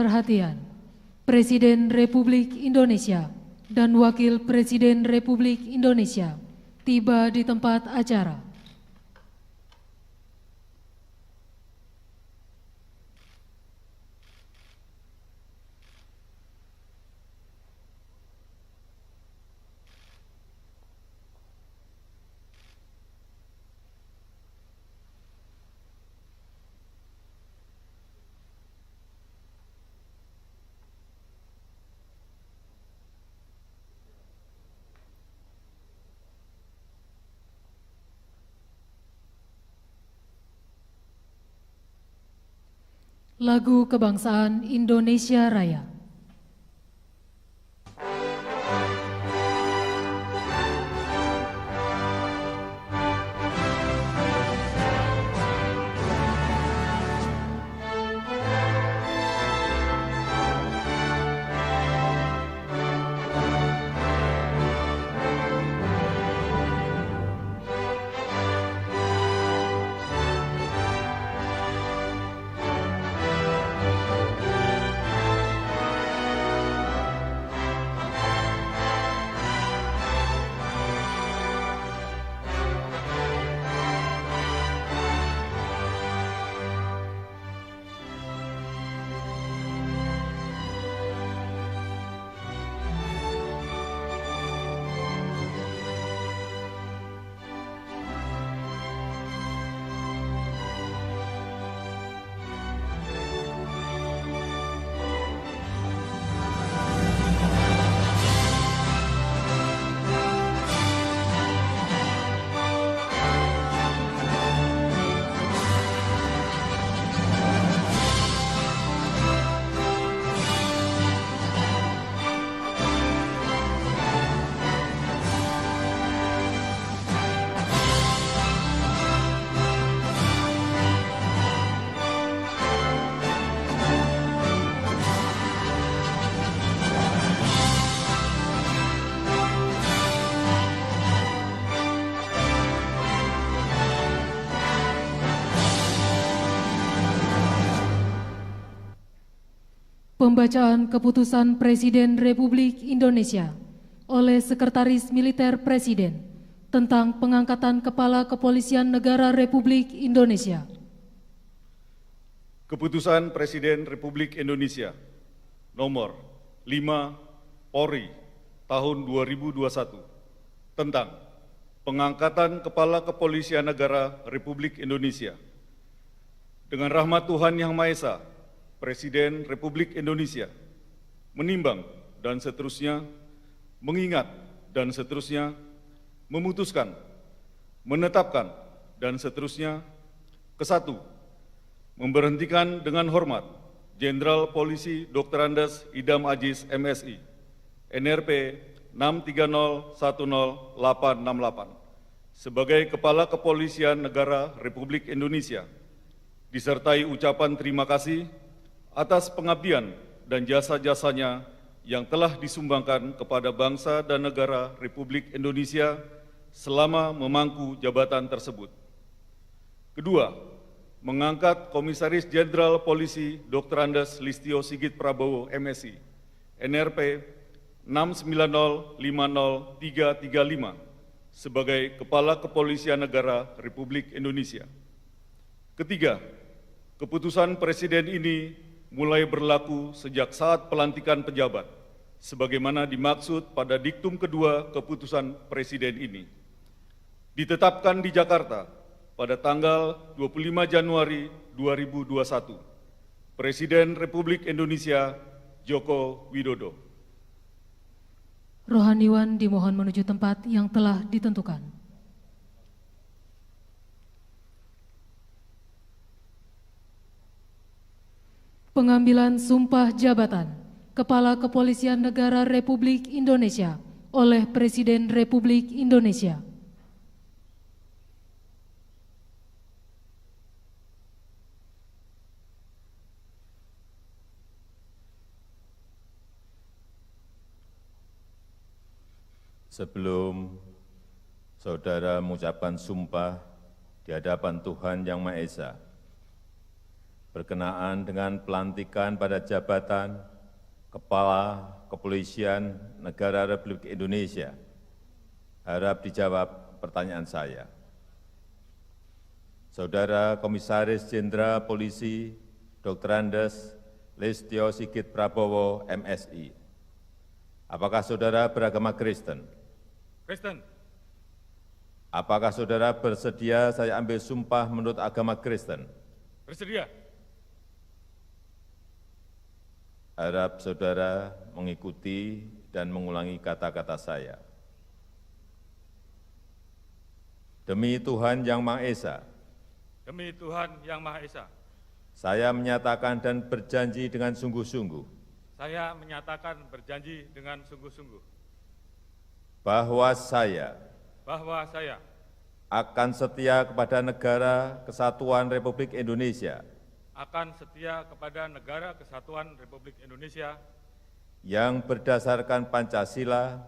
perhatian. Presiden Republik Indonesia dan Wakil Presiden Republik Indonesia tiba di tempat acara. Lagu Kebangsaan Indonesia Raya. Pembacaan Keputusan Presiden Republik Indonesia oleh Sekretaris Militer Presiden tentang pengangkatan Kepala Kepolisian Negara Republik Indonesia. Keputusan Presiden Republik Indonesia nomor 5 Polri tahun 2021 tentang pengangkatan Kepala Kepolisian Negara Republik Indonesia. Dengan rahmat Tuhan Yang Maha Esa, Presiden Republik Indonesia menimbang dan seterusnya, mengingat dan seterusnya, memutuskan, menetapkan dan seterusnya. Ke-1, memberhentikan dengan hormat Jenderal Polisi Dr. Andes Idam Aziz MSI, NRP 6301088, sebagai Kepala Kepolisian Negara Republik Indonesia, disertai ucapan terima kasih atas pengabdian dan jasa-jasanya yang telah disumbangkan kepada bangsa dan negara Republik Indonesia selama memangku jabatan tersebut. Kedua, mengangkat Komisaris Jenderal Polisi Dr. Andes Listio Sigit Prabowo MSI, NRP 6905035 sebagai Kepala Kepolisian Negara Republik Indonesia. Ketiga, keputusan Presiden ini mulai berlaku sejak saat pelantikan pejabat, sebagaimana dimaksud pada diktum kedua keputusan Presiden ini. Ditetapkan di Jakarta pada tanggal 25 Januari 2021, Presiden Republik Indonesia Joko Widodo. Rohaniwan dimohon menuju tempat yang telah ditentukan. Pengambilan sumpah jabatan Kepala Kepolisian Negara Republik Indonesia oleh Presiden Republik Indonesia. Sebelum saudara mengucapkan sumpah di hadapan Tuhan Yang Maha Esa, berkenaan dengan pelantikan pada jabatan Kepala Kepolisian Negara Republik Indonesia. Harap dijawab pertanyaan saya. Saudara Komisaris Jenderal Polisi Dr. Andes Listio Sigit Prabowo, MSI. Apakah saudara beragama Kristen? Kristen. Apakah saudara bersedia saya ambil sumpah menurut agama Kristen? Bersedia. Harap saudara mengikuti dan mengulangi kata-kata saya. Demi Tuhan Yang Maha Esa. Demi Tuhan Yang Maha Esa. Saya menyatakan dan berjanji dengan sungguh-sungguh. Saya menyatakan berjanji dengan sungguh-sungguh. Bahwa saya. Bahwa saya. Akan setia kepada Negara Kesatuan Republik Indonesia. Akan setia kepada Negara Kesatuan Republik Indonesia. Yang berdasarkan Pancasila.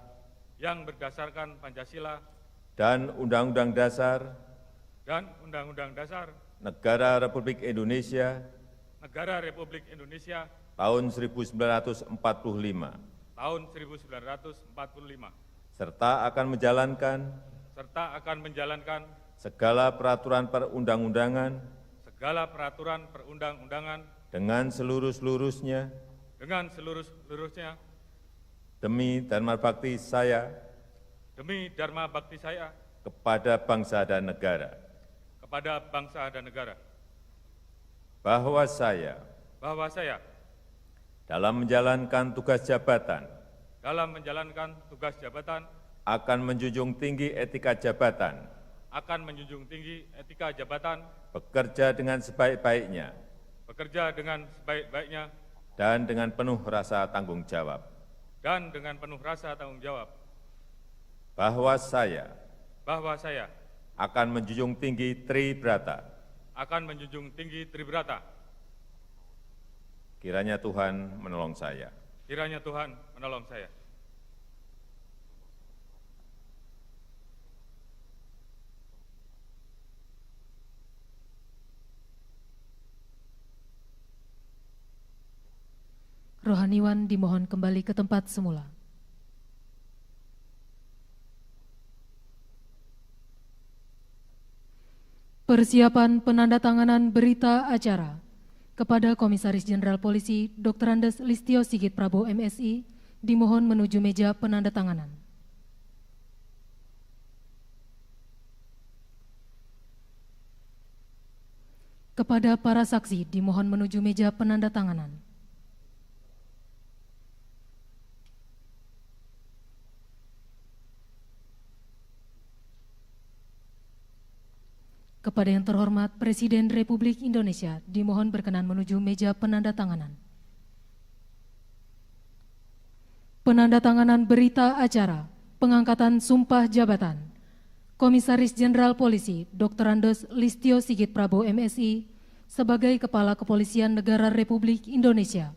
Yang berdasarkan Pancasila. Dan Undang-Undang Dasar. Dan Undang-Undang Dasar. Negara Republik Indonesia. Negara Republik Indonesia. Tahun 1945. Tahun 1945. Serta akan menjalankan. Serta akan menjalankan. Segala peraturan perundang-undangan. Segala peraturan perundang-undangan. Dengan seluruh-seluruhnya. Dengan seluruh-seluruhnya. Demi Dharma Bakti saya. Demi Dharma Bakti saya. Kepada bangsa dan negara. Kepada bangsa dan negara. Bahwa saya. Bahwa saya. Dalam menjalankan tugas jabatan. Dalam menjalankan tugas jabatan. Akan menjunjung tinggi etika jabatan. Akan menjunjung tinggi etika jabatan. Bekerja dengan sebaik-baiknya. Bekerja dengan sebaik-baiknya. Dan dengan penuh rasa tanggung jawab. Dan dengan penuh rasa tanggung jawab. Bahwa saya. Bahwa saya. Akan menjunjung tinggi Tribrata. Akan menjunjung tinggi Tribrata. Kiranya Tuhan menolong saya. Kiranya Tuhan menolong saya. Rohaniwan dimohon kembali ke tempat semula. Persiapan penandatanganan berita acara kepada Komisaris Jenderal Polisi Dr. Andes Listio Sigit Prabowo, MSI, dimohon menuju meja penandatanganan. Kepada para saksi dimohon menuju meja penandatanganan. Kepada yang terhormat Presiden Republik Indonesia, dimohon berkenan menuju meja penandatanganan. Penandatanganan berita acara pengangkatan sumpah jabatan Komisaris Jenderal Polisi Dr. Andes Listio Sigit Prabowo, MSI, sebagai Kepala Kepolisian Negara Republik Indonesia.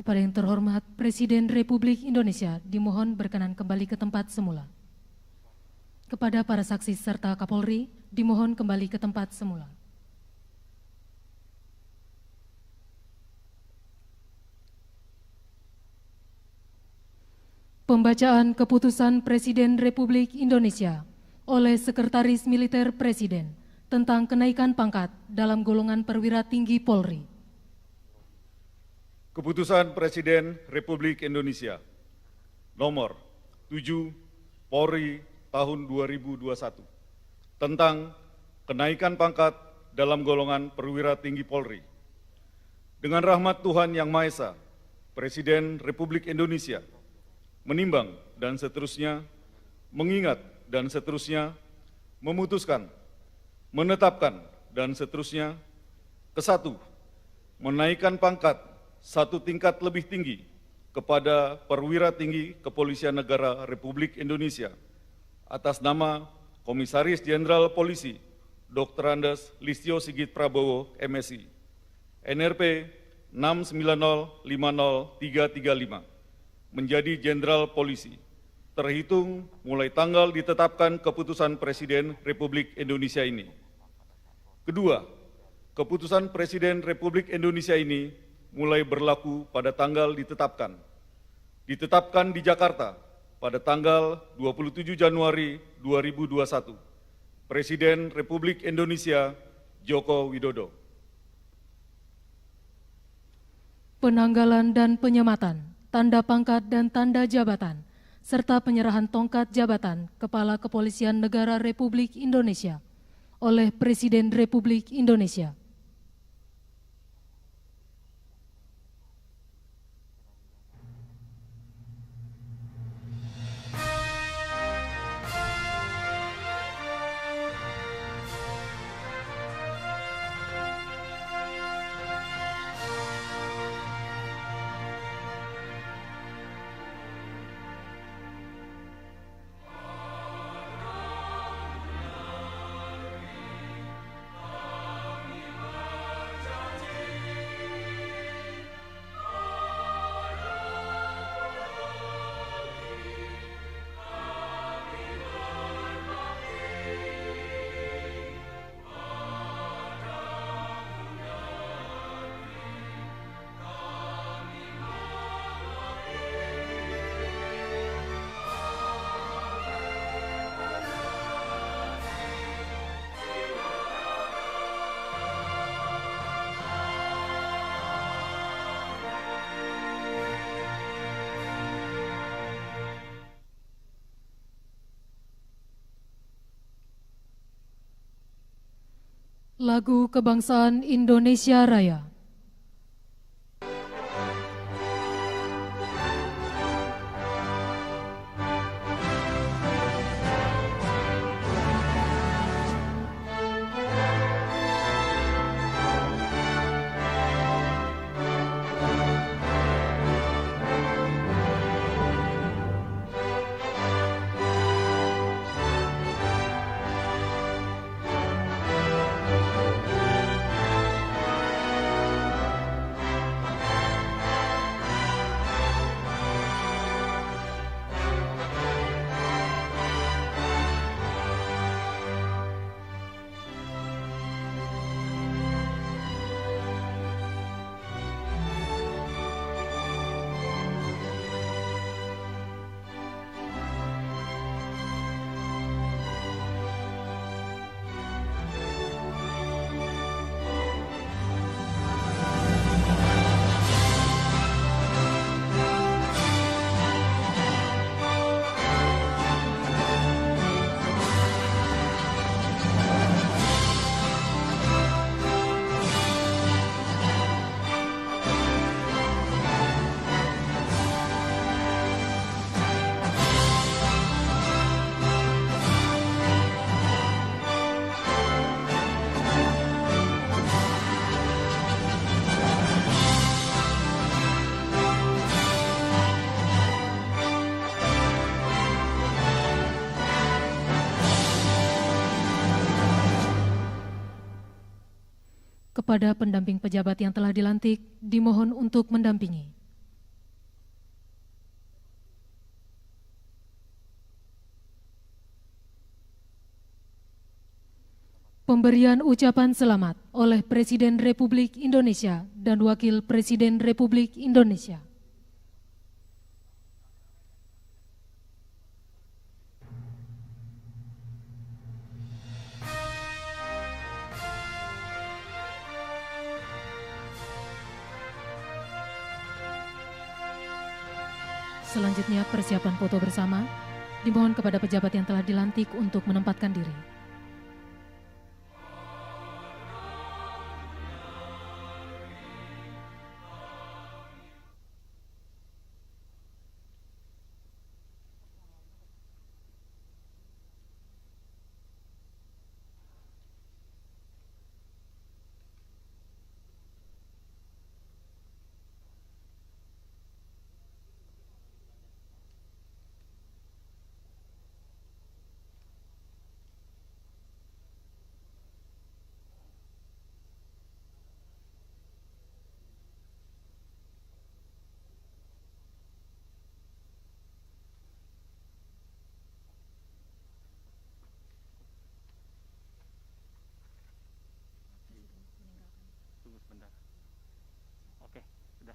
Kepada yang terhormat Presiden Republik Indonesia, dimohon berkenan kembali ke tempat semula. Kepada para saksi serta Kapolri, dimohon kembali ke tempat semula. Pembacaan keputusan Presiden Republik Indonesia oleh Sekretaris Militer Presiden tentang kenaikan pangkat dalam golongan perwira tinggi Polri. Keputusan Presiden Republik Indonesia nomor 7 Polri tahun 2021 tentang kenaikan pangkat dalam golongan perwira tinggi Polri. Dengan rahmat Tuhan Yang Maha Esa, Presiden Republik Indonesia menimbang dan seterusnya, mengingat dan seterusnya, memutuskan, menetapkan dan seterusnya. Kesatu, menaikkan pangkat satu tingkat lebih tinggi kepada perwira tinggi Kepolisian Negara Republik Indonesia atas nama Komisaris Jenderal Polisi Dr. Andes Listio Sigit Prabowo, MSI, NRP 6905035, menjadi Jenderal Polisi, terhitung mulai tanggal ditetapkan keputusan Presiden Republik Indonesia ini. Kedua, keputusan Presiden Republik Indonesia ini mulai berlaku pada tanggal ditetapkan. Ditetapkan di Jakarta pada tanggal 27 Januari 2021. Presiden Republik Indonesia Joko Widodo. Penanggalan dan penyematan, tanda pangkat dan tanda jabatan, serta penyerahan tongkat jabatan Kepala Kepolisian Negara Republik Indonesia oleh Presiden Republik Indonesia. Lagu Kebangsaan Indonesia Raya. Kepada pendamping pejabat yang telah dilantik, dimohon untuk mendampingi. Pemberian ucapan selamat oleh Presiden Republik Indonesia dan Wakil Presiden Republik Indonesia. Selanjutnya persiapan foto bersama. Dimohon kepada pejabat yang telah dilantik untuk menempatkan diri. Tunggu sebentar. Oke, sudah.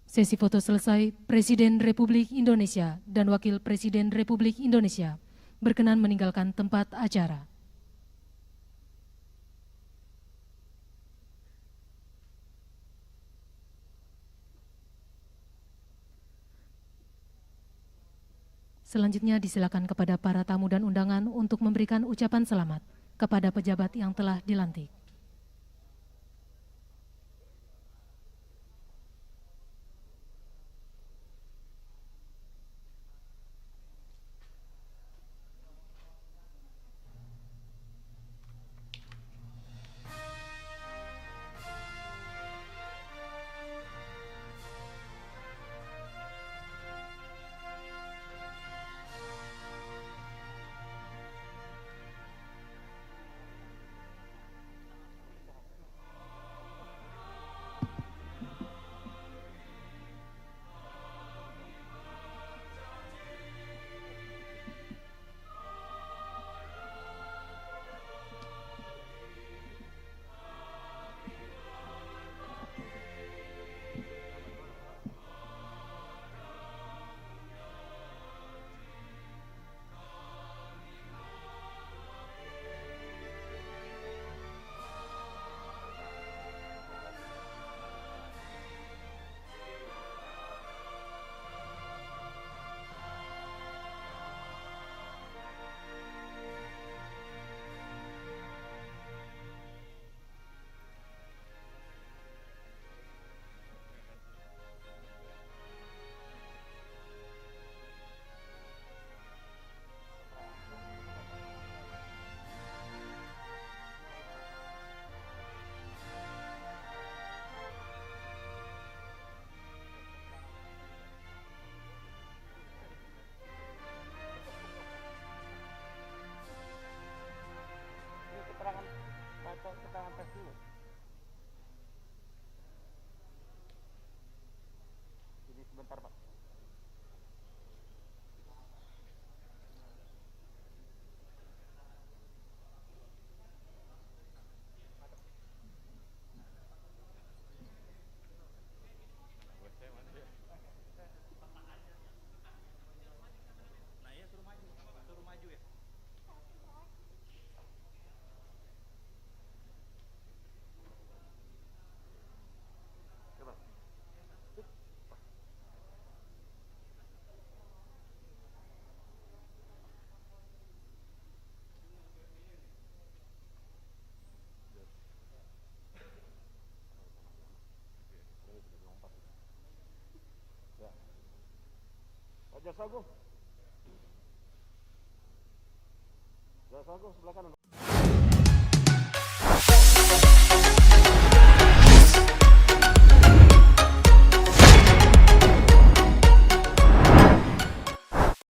Sesi foto selesai, Presiden Republik Indonesia dan Wakil Presiden Republik Indonesia berkenan meninggalkan tempat acara. Selanjutnya disilakan kepada para tamu dan undangan untuk memberikan ucapan selamat kepada pejabat yang telah dilantik. Keterangan pers dulu. Jadi sebentar, Pak. Jaksa Agung sebelah kanan.